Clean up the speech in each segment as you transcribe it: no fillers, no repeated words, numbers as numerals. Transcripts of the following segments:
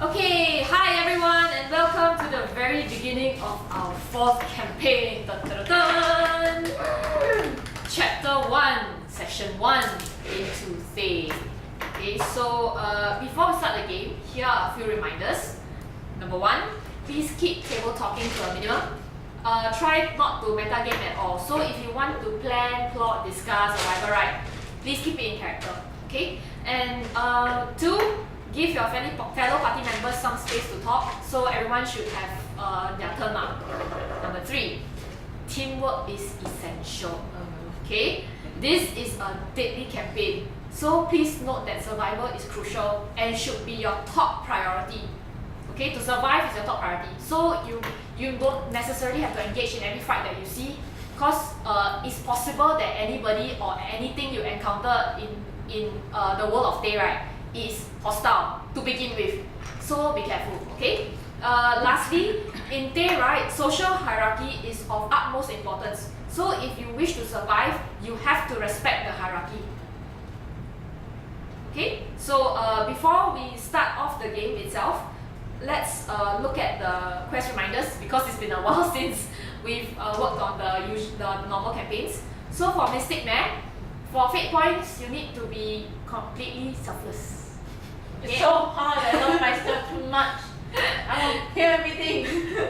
Okay, hi everyone and welcome to the very beginning of our fourth campaign. Dun, dun, dun, dun. Chapter 1, Session 1, Into Thay. Okay, so before we start the game, here are a few reminders. Number 1, please keep table talking to a minimum. Try not to metagame at all. So if you want to plan, plot, discuss, or whatever, right, please keep it in character. Okay? And 2, give your fellow party members some space to talk, so everyone should have their turn now. Number 3, teamwork is essential. Okay, this is a deadly campaign, so please note that survival is crucial and should be your top priority. Okay, to survive is your top priority. So you don't necessarily have to engage in every fight that you see, because it's possible that anybody or anything you encounter in the world of Thay, right, is hostile to begin with, so be careful. Okay. Lastly, in Thay, right, social hierarchy is of utmost importance. So if you wish to survive, you have to respect the hierarchy. Okay. So before we start off the game itself, let's look at the quest reminders, because it's been a while since we've worked on the normal campaigns. So for Mystic Mare, for fate points, you need to be completely selfless. It's so hard, I love myself too much. I want to hear everything.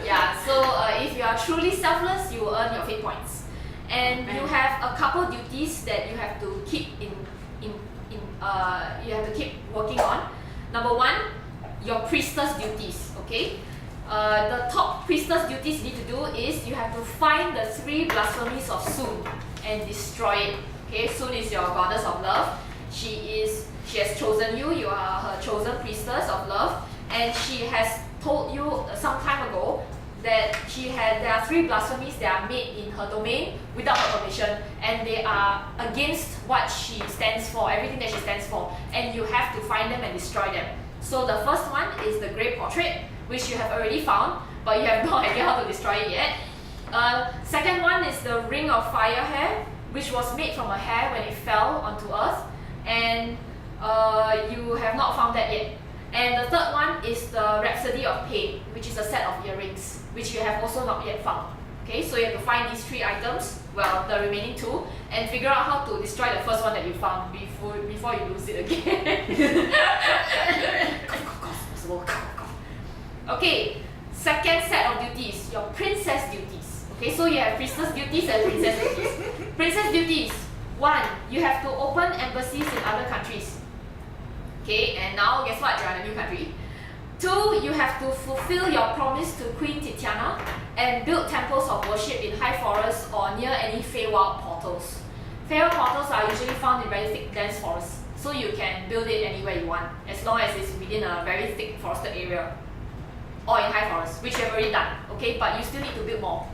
Yeah, so if you are truly selfless, you will earn your fate points. And you have a couple duties that you have to keep you have to keep working on. Number 1, your priestess duties. Okay, the top priestess duties you need to do is you have to find the 3 blasphemies of Sun and destroy it. Okay, Sun is your goddess of love. She has chosen you. You are her chosen priestess of love, and she has told you some time ago that there are 3 blasphemies that are made in her domain without her permission, and they are against what she stands for, everything that she stands for, and you have to find them and destroy them. So the first one is the Great Portrait, which you have already found, but you have no idea how to destroy it yet. Second one is the Ring of Fire hair, which was made from a hair when it fell onto earth, and you have not found that yet. And the third one is the Rhapsody of Pain, which is a set of earrings, which you have also not yet found. Okay, so you have to find these 3 items, well, the remaining 2, and figure out how to destroy the first one that you found before you lose it again. Okay, second set of duties, your princess duties. Okay, so you have priestess duties and princess duties. Princess duties, 1, you have to open embassies in other countries. Okay, and now guess what? You're in a new country. 2, you have to fulfill your promise to Queen Titiana and build temples of worship in high forests or near any Feywild portals. Feywild portals are usually found in very thick, dense forests, so you can build it anywhere you want, as long as it's within a very thick forested area or in high forests, which you have already done. Okay, but you still need to build more.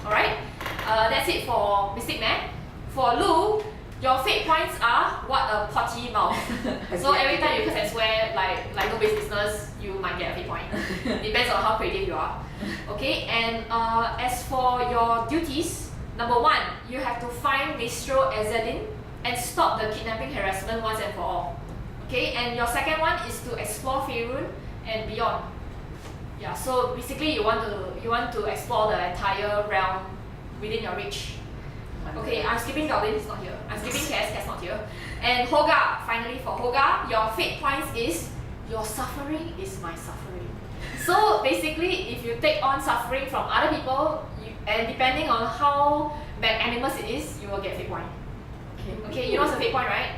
Alright, that's it for Mystic Mare. For Lu, your fate points are what a potty mouth. So every time you curse and swear like nobody's business, you might get a fate point. Depends on how creative you are. Okay, and as for your duties, number 1, you have to find Maestro Azadin and stop the kidnapping harassment once and for all. Okay, and your second one is to explore Faerun and beyond. Yeah, so basically you want to explore the entire realm within your reach. Okay, I'm skipping Gaudin, he's not here. I'm skipping Cass not here. And Hoga, finally for Hoga, your fate points is your suffering is my suffering. So basically, if you take on suffering from other people, and depending on how magnanimous it is, you will get fate point. Okay, you know what's a fate point, right?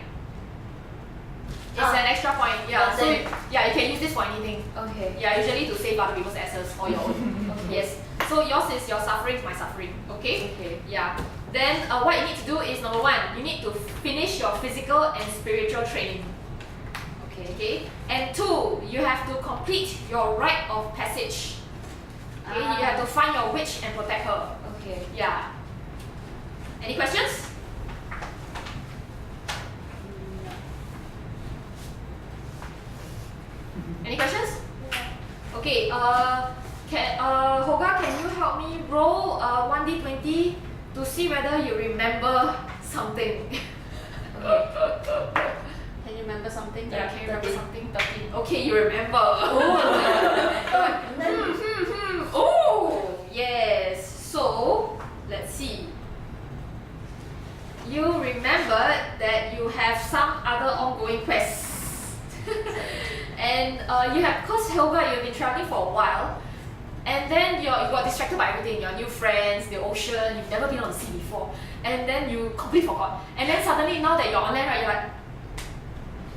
It's an extra point. Yeah, so yeah, you can use this for anything. Okay. Yeah, usually to save other people's asses or your own. Okay. Yes. So yours is your suffering is my suffering. Okay? Okay. Yeah. Then what you need to do is number 1, you need to finish your physical and spiritual training. Okay. And 2, you have to complete your rite of passage. Okay. You have to find your witch and protect her. Okay. Yeah. Any questions? Any questions? Okay. Hoga, can you help me roll 1d20 to see whether you remember something? Okay. Can you remember something? Yeah, can you remember something? 13. Okay, you remember. Oh, remembered that you have some other ongoing quests. And you have, cause Helga, you've been traveling for a while, and then you got distracted by everything, your new friends, the ocean, you've never been on the sea before, and then you completely forgot. And then suddenly, now that you're on land, right, you're like,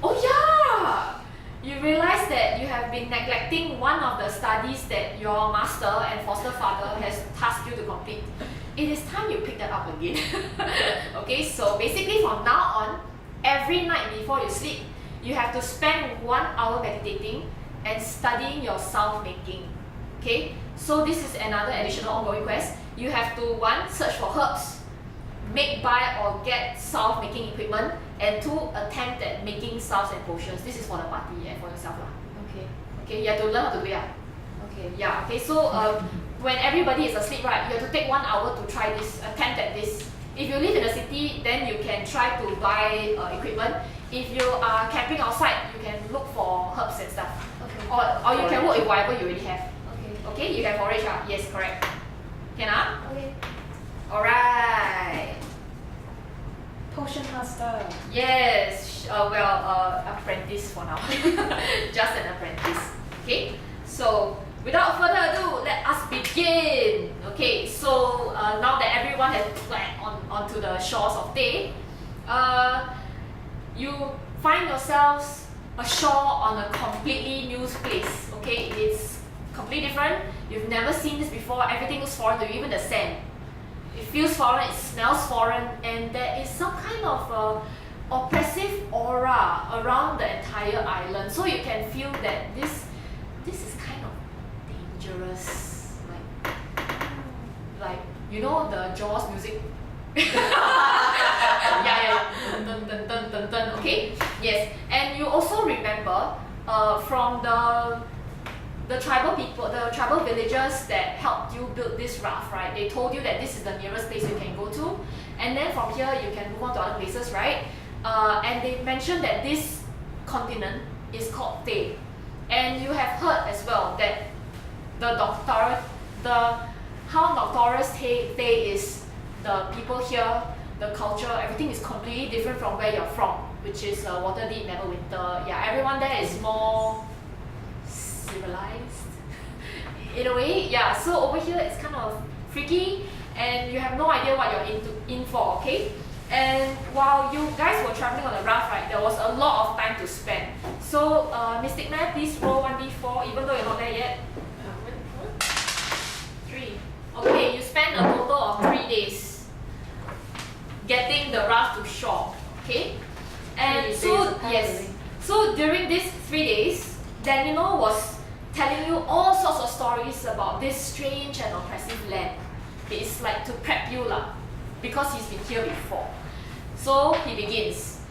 oh yeah! You realize that you have been neglecting one of the studies that your master and foster father has tasked you to complete. It is time you pick that up again. Okay, so basically from now on, every night before you sleep, you have to spend 1 hour meditating and studying your sound making. Okay, so this is another additional ongoing quest. You have to 1, search for herbs, make, buy or get sound making equipment, and 2, attempt at making salves and potions. This is for the party and for yourself lah. Okay. Okay, you have to learn how to do it. Okay. Yeah, okay, so when everybody is asleep, right, you have to take 1 hour to try this, attempt at this. If you live in a city, then you can try to buy equipment. If you are camping outside, you can look for herbs and stuff. Okay. Or you can work with whatever you already have. Okay. Okay, you have forage, yes, correct. Can I? Okay. Alright. Potion master. Yes, apprentice for now. Just an apprentice. Okay, so without further ado, let us begin. Okay, so now that everyone has fled onto the shores of Thay, you find yourselves ashore on a completely new place. Okay, it's completely different. You've never seen this before. Everything looks foreign to you, even the sand. It feels foreign, it smells foreign, and there is some kind of oppressive aura around the entire island. So you can feel that this is kind of dangerous. Like you know the Jaws music? yeah. Dun, dun, dun, dun, dun, dun. Okay? Yes. And you also remember from the tribal people, the tribal villagers that helped you build this raft, right? They told you that this is the nearest place you can go to, and then from here you can move on to other places, right? And they mentioned that this continent is called Thay, and you have heard as well that how notorious Thay is. The people here, the culture, everything is completely different from where you're from, which is Waterdeep, Neverwinter. Yeah, everyone there is more civilized in a way. Yeah, so over here it's kind of freaky and you have no idea what you're in for, okay? And while you guys were traveling on the raft, right, there was a lot of time to spend. So Mystic Man, please roll 1d4 even though you're not there yet. 3. Okay, you spend a total of 3 days getting the raft to shore, okay? And so yes, so during these 3 days, Danilo was telling you all sorts of stories about this strange and oppressive land. It's like to prep you lah, because he's been here before. So he begins.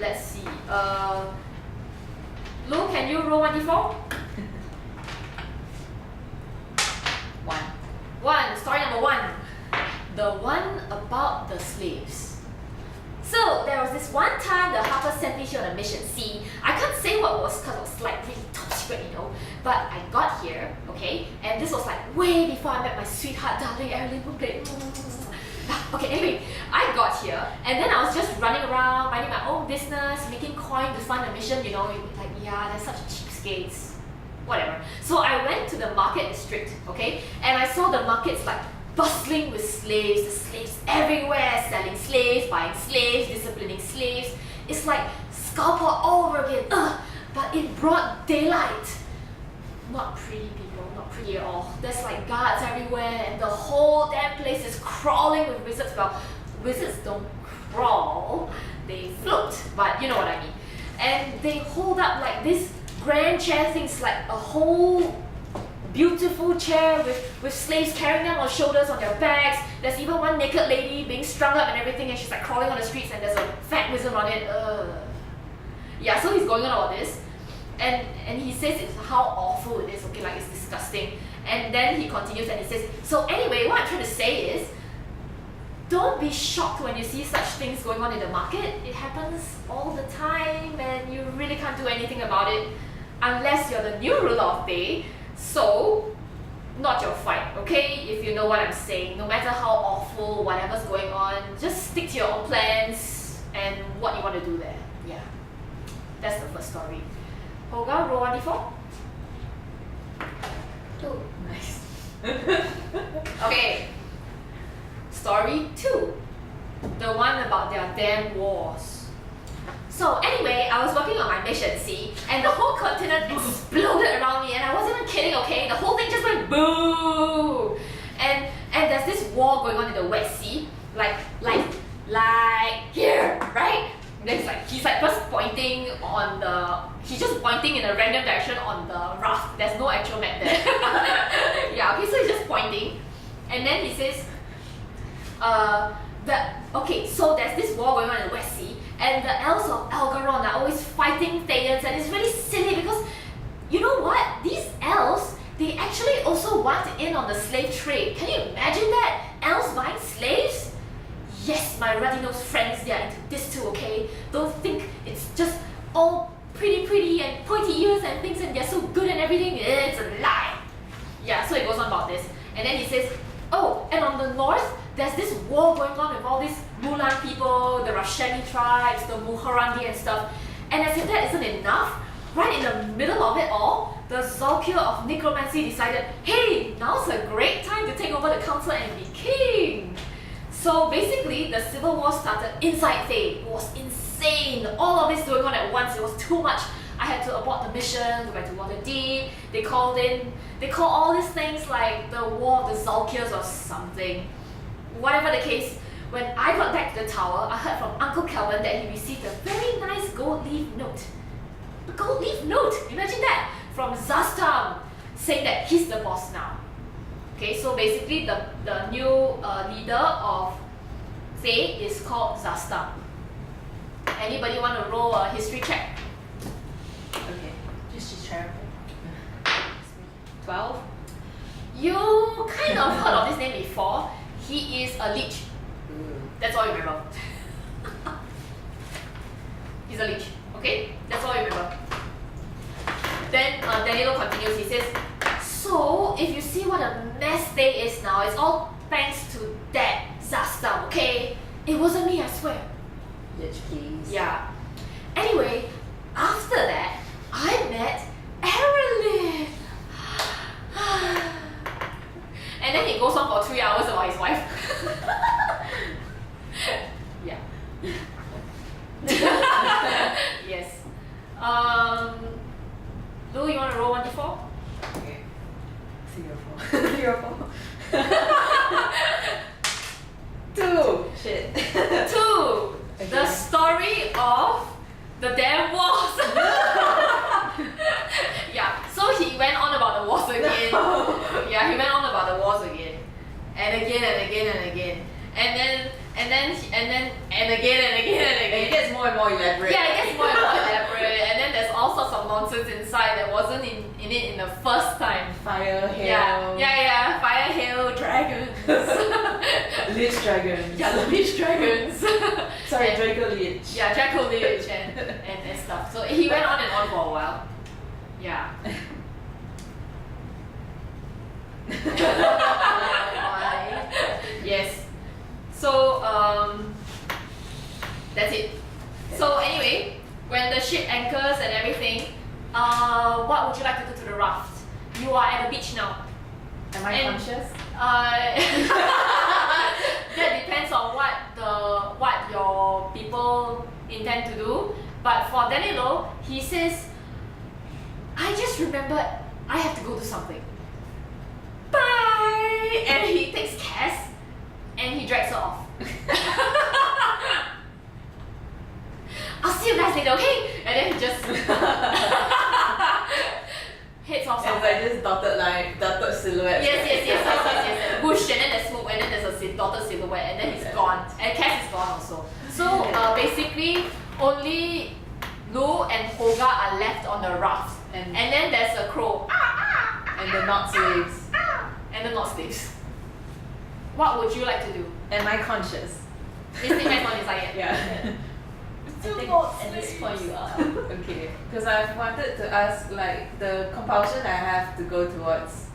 Let's see. Lou, can you roll 1d4? 1. 1. Story number 1. The one about the slaves. So there was this one time the Harper sent me here on a mission. See, I can't say what it was because it was like really top secret, you know. But I got here, okay, and this was like way before I met my sweetheart, darling Erin, who played. Okay, anyway, I got here and then I was just running around, minding my own business, making coin to fund the mission, you know, like yeah, they're such cheapskates. Whatever. So I went to the market district, okay, and I saw the markets like bustling with slaves, the slaves everywhere, selling slaves, buying slaves, disciplining slaves. It's like scalper all over again, but in broad daylight. Not pretty people, not pretty at all. There's like guards everywhere and the whole damn place is crawling with wizards. Well, wizards don't crawl, they float, but you know what I mean. And they hold up like this grand chair things, like a whole beautiful chair with slaves carrying them on shoulders on their backs. There's even one naked lady being strung up and everything and she's like crawling on the streets and there's a fat wizard on it. Yeah, so he's going on all this and he says it's how awful it is, okay, like it's disgusting. And then he continues and he says, so anyway, what I'm trying to say is, don't be shocked when you see such things going on in the market. It happens all the time and you really can't do anything about it unless you're the new ruler of Thay. So, not your fight, okay? If you know what I'm saying. No matter how awful whatever's going on, just stick to your own plans. and what you want to do there. Yeah, that's the first story. Hoga, roll 1d4. 2. Nice. Okay. Story 2. The one about their damn wars. So anyway, I was working on my mission, see, and the whole continent exploded around me, and I wasn't even kidding, okay? The whole thing just went boom! And there's this war going on in the West Sea, like here, right? Then he's like first pointing on he's just pointing in a random direction on the raft. There's no actual map there. Yeah, okay, so he's just pointing, and then he says, so there's this war going on in the West Sea, and the elves of Algaron are always fighting Thayans, and it's really silly because, you know what? These elves, they actually also want in on the slave trade. Can you imagine that? Elves buying slaves? Yes, my ruddy-nosed friends, they are into this too, okay? Don't think it's just all pretty and pointy ears and things and they're so good and everything. It's a lie. Yeah, so it goes on about this. And then he says, oh, and on the north, there's this war going on with all these Mulan people, the Rasheni tribes, the Muharandi and stuff. And as if that isn't enough, right in the middle of it all, the Zalkir of Necromancy decided, hey, now's a great time to take over the council and be king. So basically, the civil war started inside Thay. It was insane. All of this going on at once, it was too much. I had to abort the mission, go back to Waterdeep. They call all these things like the War of the Zalkirs or something. Whatever the case, when I got back to the tower, I heard from Uncle Kelvin that he received a very nice gold leaf note. A gold leaf note! Imagine that! From Zastam, saying that he's the boss now. Okay, so basically the new leader of Thay is called Zastam. Anybody want to roll a history check? Okay, just terrible. 12. You kind of heard of this name before. He is a leech. That's all you remember. He's a leech. Okay? That's all you remember. Then Danilo continues. He says, so if you see what a mess Thay is now, it's all thanks to that Zastam, okay? It wasn't me, I swear. Yes, please. Yeah. Anyway, after that, I met Erilyn. And then he goes on for 3 hours about his wife. Yeah. Yes. Lou, you want to roll 1d4? Okay. 3 or 4. 3 or 4. 2. Shit. 2. Okay. The story of the damn wars. Yeah, so he went on about the wars again. Yeah, he went on about the wars again. And again and again and again. And then again and again. It gets more and more elaborate. Yeah, it gets more and more elaborate. And then there's all sorts of nonsense inside that wasn't in it in the first time. Fire, hail. Yeah. Fire, hail, dragons. Lich dragons. Yeah, the Lich dragons. Sorry, Draco Lich. Yeah, Draco Lich and stuff. So he went on and on for a while. Yeah. Why? Yes. So that's it. So anyway, when the ship anchors and everything, what would you like to do to the raft? You are at the beach now. Am I conscious? That depends on what your people intend to do. But for Danilo, he says, I just remembered I have to go do something. Bye! And he takes Cass and he drags her off. I'll see you guys later, okay? And then he just heads off It's somewhere. like this dotted line, dotted silhouette. Yes. Bush, and then there's smoke, and then there's a dotted silhouette, and then he's gone. And Cass is gone also. So basically, only Lou and Hoga are left on the raft. And then there's a crow. And the not slaves. And the not slaves. What would you like to do? Am I conscious? It depends on inside. Yeah. I think at this point you are. Okay. Because I've wanted to ask, like, the compulsion I have to go towards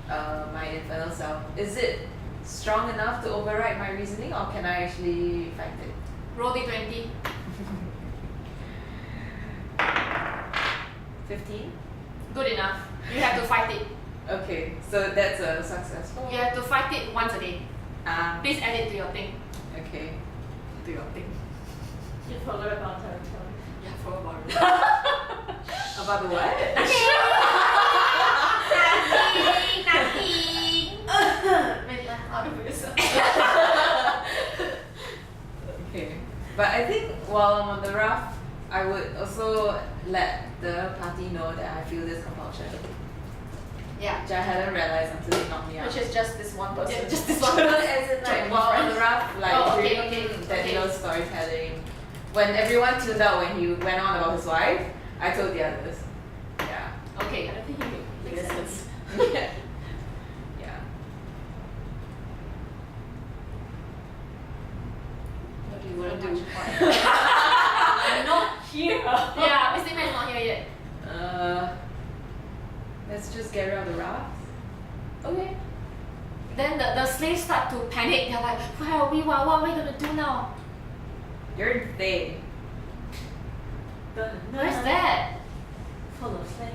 my infernal self, is it strong enough to override my reasoning, or can I actually fight it? Roll d20. 15. Good enough. You have to fight it. Okay, so that's a successful. You have to fight it once a day. Please add it to your thing. Okay. To your thing. You forgot about her. Yeah, forgot about it. About the what? Nothing. Make laugh out of yourself. Okay. But I think while I'm on the raft, I would also let the party know that I feel this compulsion. Yeah. Which I hadn't realized until they knocked me out. Which is just this one person. Yeah, just this one. Well, as in like while on the raft, like Oh, okay, during okay, that okay. little storytelling, when everyone tuned out when he went on about his wife, I told the others. Yeah. Okay. I don't think he listens. Yeah. Yeah. What do you want to do? I'm not here. Yeah, Mystic Man is not here yet. Let's just get rid of the raft. Okay. Then the slaves start to panic. They're like, where are we? What are we gonna do now? You're Thay. Where's that? Full of slaves.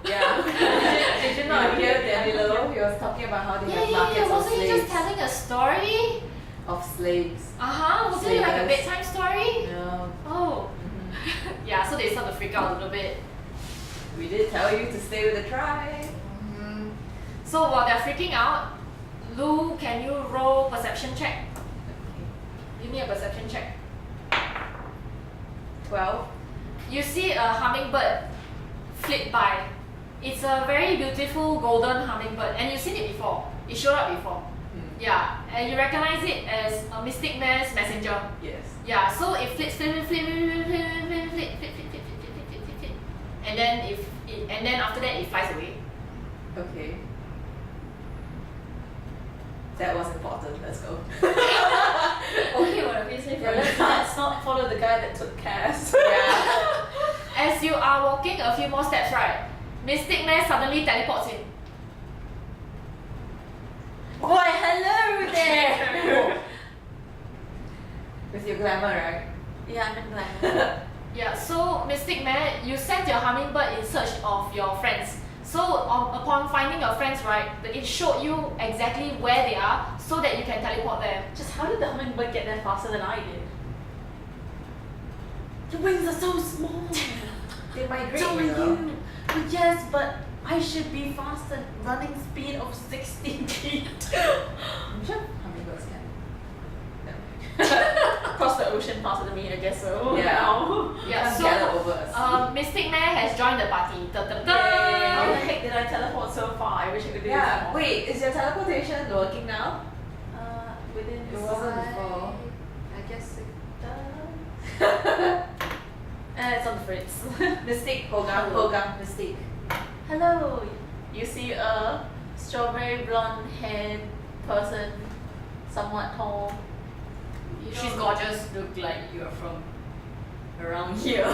Yeah. Did you not hear Danny Little? He was talking about how they have markets of Wasn't he slaves. just telling a story? Of slaves. Wasn't it like a Slavers. bedtime story? No. Oh. Mhm. Yeah, so they start to freak out a little bit. We did tell you to stay with the tribe. So while they're freaking out, Lou, can you roll perception check? Give me a perception check. 12. You see a hummingbird flit by. It's a very beautiful golden hummingbird, and you've seen it before. It showed up before. Yeah, and you recognize it as a Mystic Man's messenger. Yes. Yeah, so it flits, and then and then after that it flies away. Okay. That was important. Let's go. Okay, what if you say let's not follow the guy that took Cass. Yeah. As you are walking a few more steps, right, Mystic Man suddenly teleports in. Why, hello there! With your glamour, right? Yeah, I'm in glamour. Yeah, so Mystic Man, you sent your hummingbird in search of your friends. So upon finding your friends, right, it showed you exactly where they are so that you can teleport them. Just how did the hummingbird get there faster than I did? Your wings are so small. They migrate, So are you know. you. But yes, but I should be faster. Running speed of 60 feet. I'm sure hummingbirds can. Across the ocean faster than me, I guess so. Yeah. Now. Yeah, Can't gather over so us. Mystic Man has joined the party. How the heck did I teleport so far? I wish I could do Yeah. this more. Wait, is your teleportation working now? Within It wasn't sight. before. I guess it does. It's on the fritz. Mystique, Hogang, Mystique. Hello. You see a strawberry blonde haired person, somewhat tall. She's gorgeous. Look like you're from around here.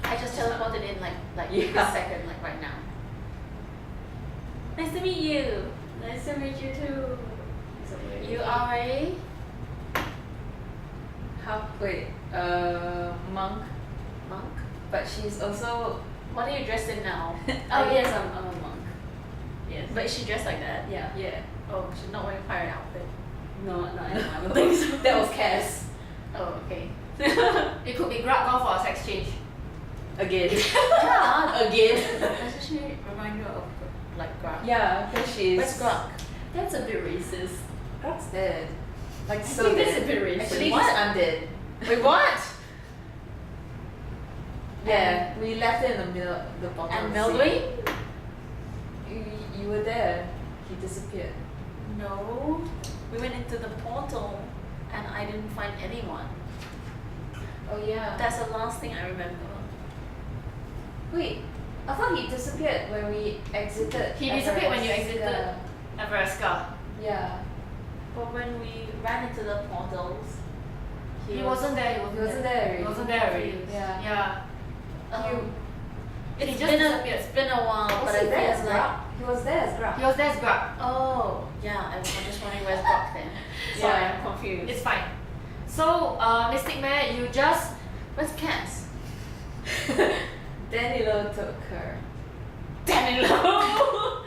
I just teleported in like Yeah. a second, like right now. Nice to meet you. Nice to meet you too. You are a Wait, monk, monk. but she's also. What are you dressed in now? Oh yes, I'm a monk. Yes. But is she dressed like that? Yeah. Oh, she's not wearing a pirate outfit. No, I don't think so. That was Cass. Oh, okay. It could be grab golf or a sex change. Again. Yeah. Again. Does she remind you of like Grok? Yeah, because she's. Where's Grok? That's a bit racist. Grok's dead. Like I so think dead. that's a bit racist. Actually, What? he's undead. Wait, what? Yeah, we left it in the middle, the bottom. And of the Melvin? sea. You were there. He disappeared. No. We went into the portal and I didn't find anyone. Oh yeah. That's the last thing I remember. Wait, I thought he disappeared when we exited. He disappeared when you Everest. exited Everesca. Yeah. But when we ran into the portals, He wasn't there. He wasn't there already. He wasn't there already. Yeah. Yeah. He It's just been disappeared. it's been a while, Was but he it there feels as like Grok? He was there as Grok. He was there as grab. oh yeah. I'm just wondering where's Brock then. Sorry, Yeah. I'm confused. It's fine. So, Mystic Mare, you just Where's Cass? Danilo took her. Danilo.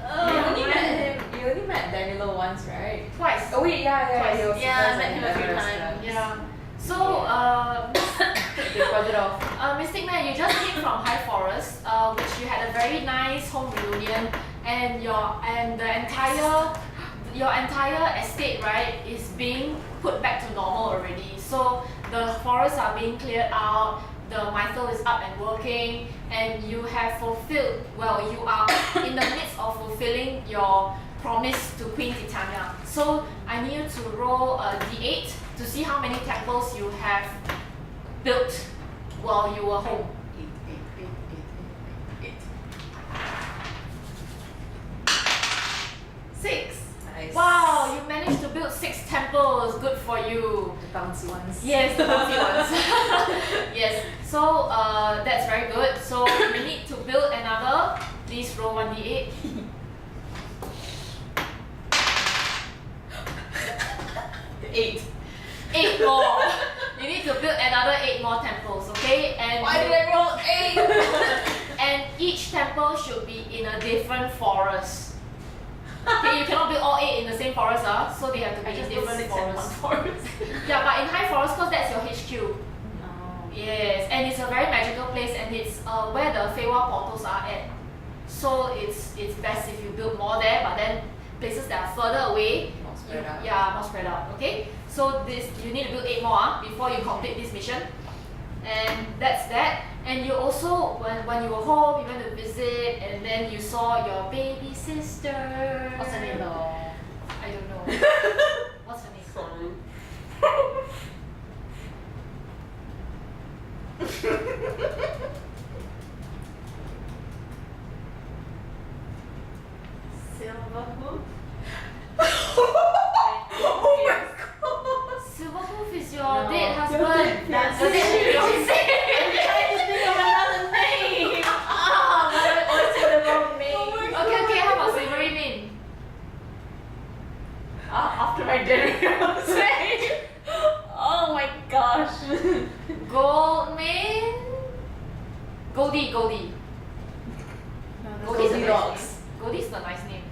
You only met him. You only met Danilo once, right? Twice. Oh wait, yeah. Twice. He was Yeah, I surprised met at him a few Everest times. once. Yeah. So, They got it off. Mystic Man, you just came from High Forest, which you had a very nice home reunion, and your entire estate, right, is being put back to normal already. So the forests are being cleared out, the Mythal is up and working, and you have fulfilled. Well, you are in the midst of fulfilling your promise to Queen Titania. So I need you to roll a d8 to see how many temples you have built while you were home. 6. Nice. Wow, you managed to build 6 temples. Good for you. The bouncy ones. Yes, the bouncy ones. Yes. So that's very good. So we need to build another. Please roll 1d8. 8. 8 more. You need to build another 8 more temples, okay? And Why did I roll 8? and each temple should be in a different forest. Okay, you cannot build all 8 in the same forest, so they have to be I in just built different 6 in one forests. forest. Yeah, but in high forest, because that's your HQ. Oh. Yes, and it's a very magical place, and it's where the Feywa portals are at. So it's best if you build more there, but then places that are further away, More spread out. yeah, more spread out. Okay, so this you need to build 8 more before you complete this mission, and that's that. And you also, when you were home, you went to visit, and then you saw your baby sister. What's her name though? I don't know. What's her name? Sorry. Silverhoof? Oh my god! Silverhoof is your No. dead husband. That's Your dead fiancé. I'm trying to think of another name! Ah, but I always say the wrong name. Okay, how about Silvery Mane? After my dinner, I was saying. Oh my gosh. Goldmane? Goldie. Goldie's a nice Goldilocks. name. Goldie's the nice name.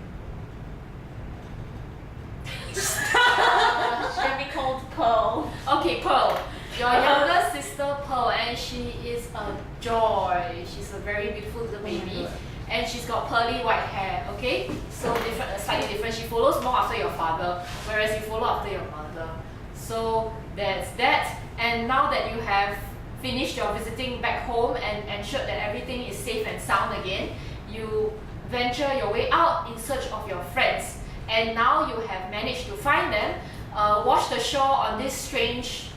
She can be called Pearl. Okay, Pearl. Your younger sister Pearl, and she is a joy. She's a very beautiful little baby. And she's got pearly white hair, okay? So different, slightly different. She follows more after your father, whereas you follow after your mother. So that's that. And now that you have finished your visiting back home and ensured that everything is safe and sound again, you venture your way out in search of your friends. And now you have managed to find them, wash the shore on this strange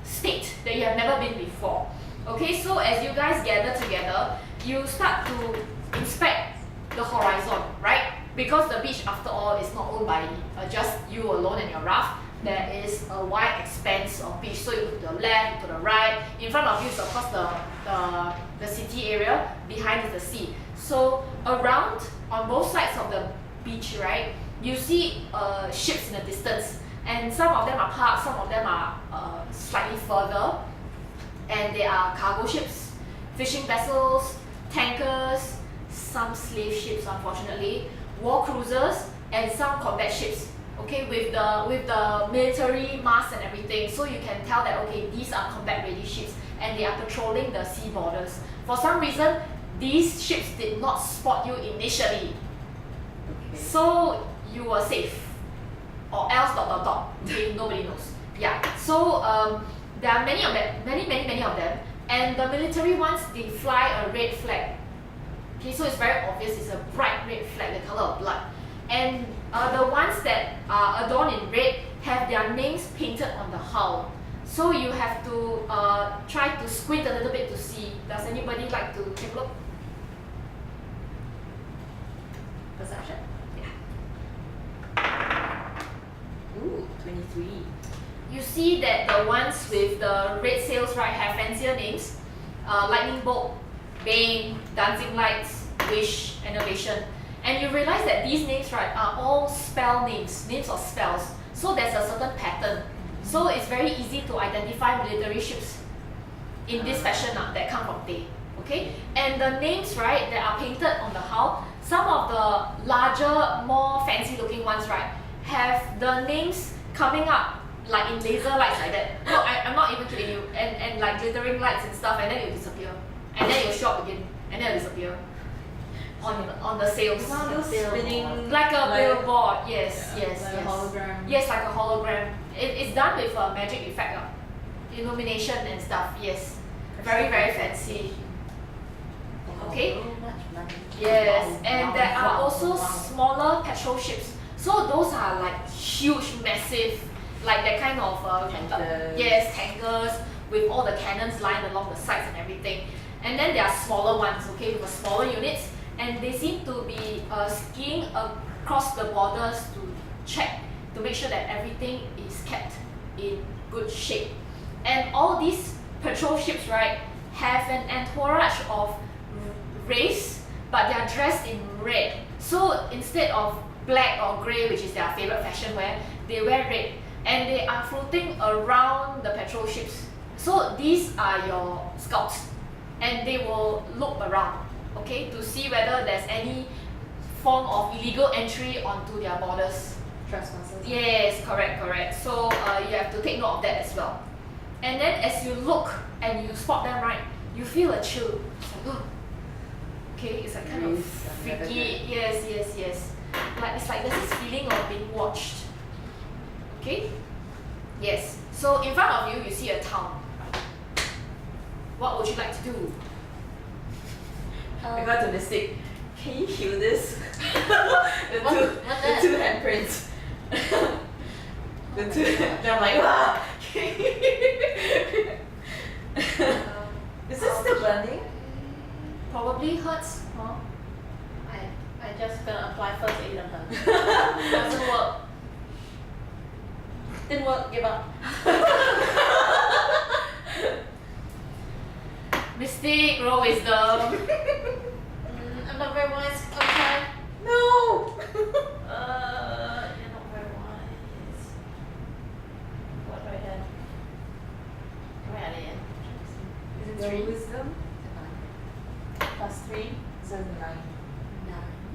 state that you have never been before. Okay, so as you guys gather together, you start to inspect the horizon, right? Because the beach, after all, is not owned by just you alone and your raft. There is a wide expanse of beach. So you look to the left, to the right. In front of you is of course the city area. Behind is the sea. So around, on both sides of the beach, right, you see ships in the distance. And some of them are parked, some of them are slightly further. And they are cargo ships, fishing vessels, tankers, some slave ships unfortunately, war cruisers, and some combat ships. Okay, with the military masts and everything, so you can tell that okay, these are combat ready ships and they are patrolling the sea borders. For some reason, these ships did not spot you initially, so you were safe, or else ... Okay, nobody knows. Yeah. So there are many of them, many of them, and the military ones, they fly a red flag. Okay, so it's very obvious. It's a bright red flag, the color of blood. And the ones that are adorned in red have their names painted on the hull. So you have to try to squint a little bit to see. Does anybody like to take a look? Perception? Yeah. Ooh, 23. You see that the ones with the red sails, right, have fancier names. Lightning Bolt, Bane, Dancing Lights, Wish, Innovation. And you realize that these names, right, are all spell names of spells. So there's a certain pattern. So it's very easy to identify military ships in this fashion that come from Thay. Okay, and the names, right, that are painted on the hull, some of the larger, more fancy looking ones, right, have the names coming up like in laser lights like that. No, I'm not even kidding you. And like glittering lights and stuff, and then it will disappear. And then it will show up again, and then it will disappear. On the sails. One of those spinning Like a billboard, yes, yeah, yes, like yes. a hologram. Yes, like a hologram. It's done with a magic effect, illumination and stuff, yes. Very, very fancy. Okay? So much money. Yes, Wow, and wow, there are wow, also wow. smaller petrol ships. So those are like huge, massive, like that kind of Tankers. yes, tankers with all the cannons lying along the sides and everything. And then there are smaller ones, okay, with smaller units, and they seem to be skiing across the borders to check to make sure that everything is kept in good shape. And all these patrol ships, right, have an entourage of race, but they are dressed in red. So instead of black or grey, which is their favorite fashion wear, they wear red, and they are floating around the patrol ships. So these are your scouts, and they will look around, okay, to see whether there's any form of illegal entry onto their borders. Trespassers. Yes, correct. So you have to take note of that as well. And then as you look and you spot them, right, you feel a chill. It's like, oh, okay, it's like kind of Breeze, freaky. Yes. Like it's like there's this feeling of being watched. Okay? Yes. So in front of you, you see a town. What would you like to do? I got the mistake. Can you heal this? the two handprints. the two. And I'm like, ah! Is this still burning? Probably hurts, huh? I just gonna apply first aid on her. Doesn't work. Didn't work, give up. Mistake, roll wisdom. I'm not very wise. Okay. No! You're not very wise. What do I have? Where are they? Is it Your 3? wisdom? Plus 3? So 9.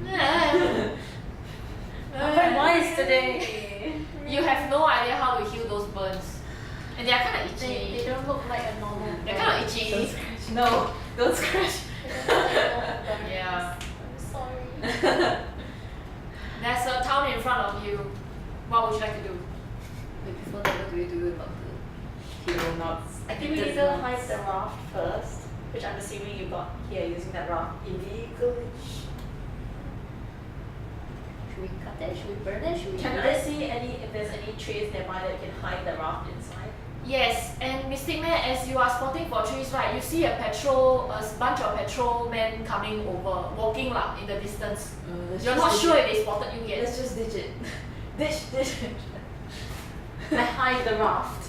9. I'm very wise today. You have no idea how to heal those burns. And they are kind of They itchy. don't look like a normal They're burn. kind of itchy. No, don't scratch. They don't look like a normal burn. Yeah. I'm sorry. There's a town in front of you. What would you like to do? Wait, before that, what do we do about the hero knots? I think we need to hide the raft first, which I'm assuming you got here using that raft illegally. Should we cut that? Should we burn it? Should we Can do I that? see if there's any trees nearby that you can hide the raft inside? Yes, and Mystic Man, as you are spotting for trees, right, you see a bunch of patrolmen coming over, walking lah in the distance. You're not sure if they spotted you yet. Let's just ditch it. Ditch it. I hide the raft.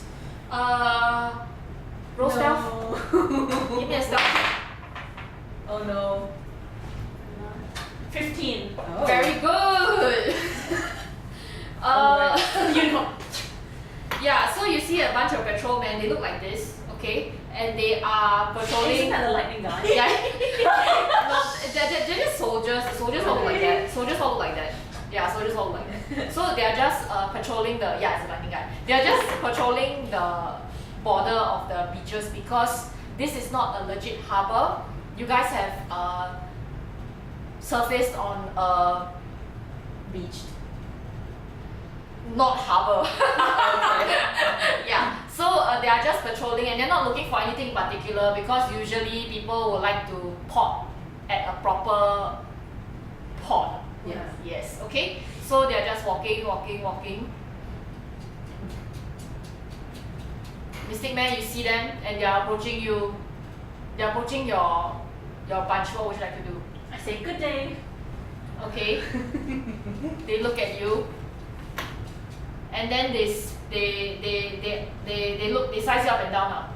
Roll stealth. No. Give me a stealth. Oh no. 15. Oh. Very good. You know. Yeah, so you see a bunch of patrolmen. They look like this, okay, and they are Isn't patrolling. that the lightning guy? Yeah, no, they're just soldiers. The soldiers all look like that. Soldiers all look like that. Yeah, soldiers all look like that. So they are just patrolling the. Yeah, it's a lightning guy. They are just patrolling the border of the beaches because this is not a legit harbor. You guys have surfaced on a Beach. not harbor. Yeah, so they are just patrolling and they're not looking for anything particular because usually people would like to port at a proper port. Yeah. Yes, okay. So they're just walking. Mystic Man, you see them and they are approaching you. They're approaching your bunch. What would you like to do? I say good day. Okay. They look at you. And then they look, they size you up and down now.